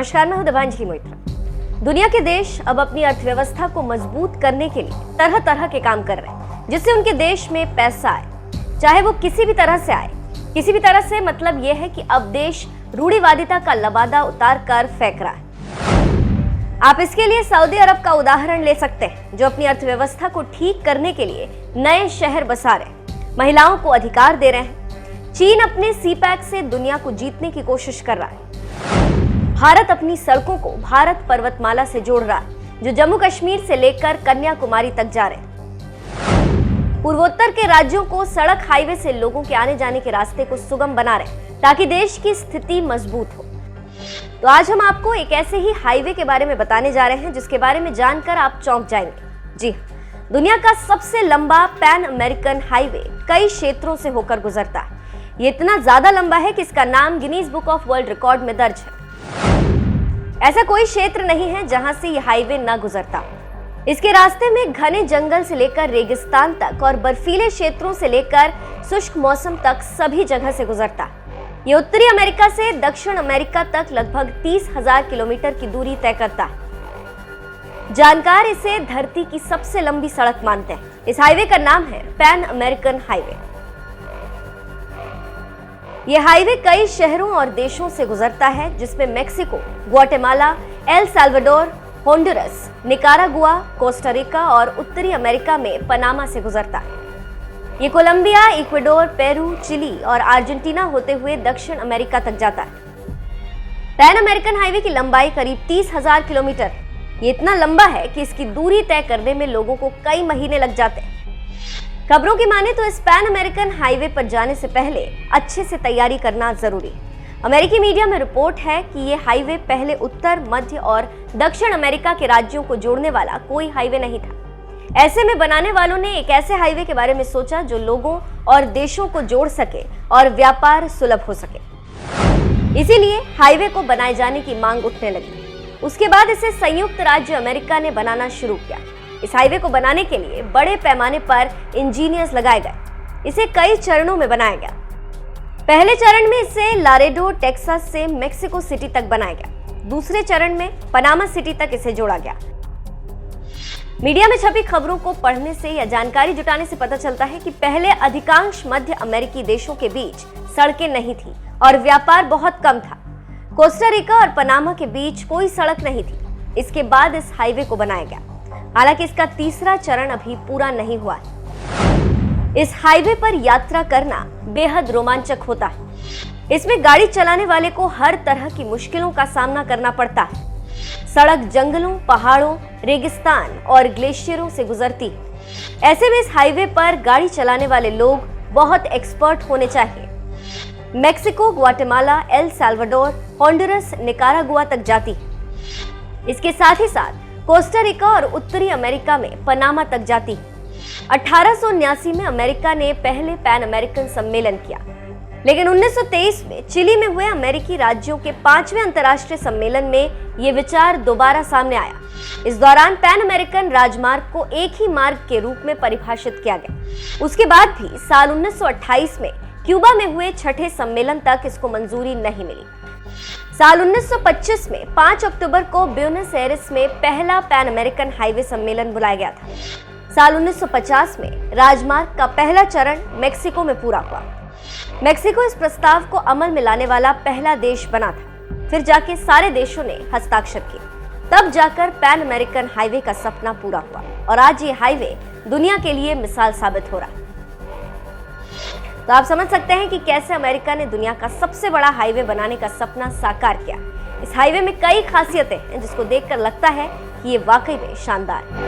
नमस्कार, मैं हूं देवांजलि मोइत्रा। दुनिया के देश अब अपनी अर्थव्यवस्था को मजबूत करने के लिए तरह तरह के काम कर रहे हैं, जिससे उनके देश में पैसा आए, चाहे वो किसी भी तरह से आए। किसी भी तरह से मतलब यह है कि अब देश रूढ़िवादिता का लबादा उतार कर फेंक रहा है। आप इसके लिए सऊदी अरब का उदाहरण ले सकते हैं, जो अपनी अर्थव्यवस्था को ठीक करने के लिए नए शहर बसा रहे हैं, महिलाओं को अधिकार दे रहे हैं। चीन अपने सीपैक से दुनिया को जीतने की कोशिश कर रहा है। भारत अपनी सड़कों को भारत पर्वतमाला से जोड़ रहा है, जो जम्मू कश्मीर से लेकर कन्याकुमारी तक जा रहे हैं। पूर्वोत्तर के राज्यों को सड़क हाईवे से लोगों के आने जाने के रास्ते को सुगम बना रहे हैं, ताकि देश की स्थिति मजबूत हो। तो आज हम आपको एक ऐसे ही हाईवे के बारे में बताने जा रहे हैं, जिसके बारे में जानकर आप चौंक जाएंगे। जी, दुनिया का सबसे लंबा पैन अमेरिकन हाईवे कई क्षेत्रों से होकर गुजरता है। ये इतना ज्यादा लंबा है कि इसका नाम Guinness book of world record में दर्ज है। ऐसा कोई क्षेत्र नहीं है जहां से यह हाईवे न गुजरता। इसके रास्ते में घने जंगल से लेकर रेगिस्तान तक और बर्फीले क्षेत्रों से लेकर शुष्क मौसम तक सभी जगह से गुजरता है। ये उत्तरी अमेरिका से दक्षिण अमेरिका तक लगभग 30,000 किलोमीटर की दूरी तय करता है। जानकार इसे धरती की सबसे लंबी सड़क मानते हैं। इस हाईवे का नाम है पैन अमेरिकन हाईवे। यह हाईवे कई शहरों और देशों से गुजरता है, जिसमें Mexico, Guatemala, El Salvador, Honduras, Nicaragua, Costa Rica और उत्तरी अमेरिका में पनामा से गुजरता है। ये कोलंबिया, इक्वाडोर, पेरू, चिली और अर्जेंटीना होते हुए दक्षिण अमेरिका तक जाता है। पैन अमेरिकन हाईवे की लंबाई करीब 30,000 किलोमीटर। ये इतना लंबा है कि इसकी दूरी तय करने में लोगों को कई महीने लग जाते हैं। खबरों की माने तो इस पैन अमेरिकन हाईवे पर जाने से पहले अच्छे से तैयारी करना जरूरी है। अमेरिकी मीडिया में रिपोर्ट है कि यह हाईवे पहले उत्तर, मध्य और दक्षिण अमेरिका के राज्यों को जोड़ने वाला कोई हाईवे नहीं था। ऐसे में बनाने वालों ने एक ऐसे हाईवे के बारे में सोचा जो लोगों और देशों को जोड़ सके और व्यापार सुलभ हो सके। इसीलिए हाईवे को बनाए जाने की मांग उठने लगी। उसके बाद इसे संयुक्त राज्य अमेरिका ने बनाना शुरू किया। इस हाईवे को बनाने के लिए बड़े पैमाने पर इंजीनियर्स लगाए गए। इसे कई चरणों में बनाया गया। पहले चरण में इसे लारेडो, टेक्सास से मेक्सिको सिटी तक बनाया गया। दूसरे चरण में पनामा सिटी तक इसे जोड़ा गया। मीडिया में छपी खबरों को पढ़ने से या जानकारी जुटाने से पता चलता है कि पहले अधिकांश मध्य अमेरिकी देशों के बीच सड़कें नहीं थी और व्यापार बहुत कम था। कोस्टा रिका और पनामा के बीच कोई सड़क नहीं थी। इसके बाद इस हाईवे को बनाया गया। हालांकि इसका तीसरा चरण अभी पूरा नहीं हुआ है। इस हाईवे पर यात्रा करना बेहद रोमांचक होता है। इसमें गाड़ी चलाने वाले को हर तरह की मुश्किलों का सामना करना पड़ता है। सड़क जंगलों, पहाड़ों, रेगिस्तान और ग्लेशियरों से गुजरती है। ऐसे में इस हाईवे पर गाड़ी चलाने वाले लोग बहुत एक्सपर्ट होने चाहिए। Mexico, Guatemala, El Salvador, Honduras, Nicaragua तक जाती है। इसके साथ ही साथ कोस्टा रिका और उत्तरी अमेरिका में पनामा तक जाती है। 1879 में अमेरिका ने पहले पैन अमेरिकन सम्मेलन किया, लेकिन 1923 में चिली में हुए अमेरिकी राज्यों के 5वें अंतर्राष्ट्रीय सम्मेलन में यह विचार दोबारा सामने आया। इस दौरान पैन अमेरिकन राजमार्ग को एक ही मार्ग के रूप में परिभाषित किया गया। उसके बाद भी साल 1928 में क्यूबा में हुए छठे सम्मेलन तक इसको मंजूरी नहीं मिली। साल 1925 में 5 अक्टूबर को ब्यूनस एयर्स में पहला पैन अमेरिकन हाईवे सम्मेलन बुलाया गया था। साल 1950 में राजमार्ग का पहला चरण मेक्सिको में पूरा हुआ। मेक्सिको इस प्रस्ताव को अमल में लाने वाला पहला देश बना था। फिर जाके सारे देशों ने हस्ताक्षर किए, तब जाकर पैन अमेरिकन हाईवे का सपना पूरा हुआ और आज ये हाईवे दुनिया के लिए मिसाल साबित हो रहा है। तो आप समझ सकते हैं कि कैसे अमेरिका ने दुनिया का सबसे बड़ा हाईवे बनाने का सपना साकार किया। इस हाईवे में कई खासियतें हैं, जिसको देखकर लगता है कि ये वाकई में शानदार है।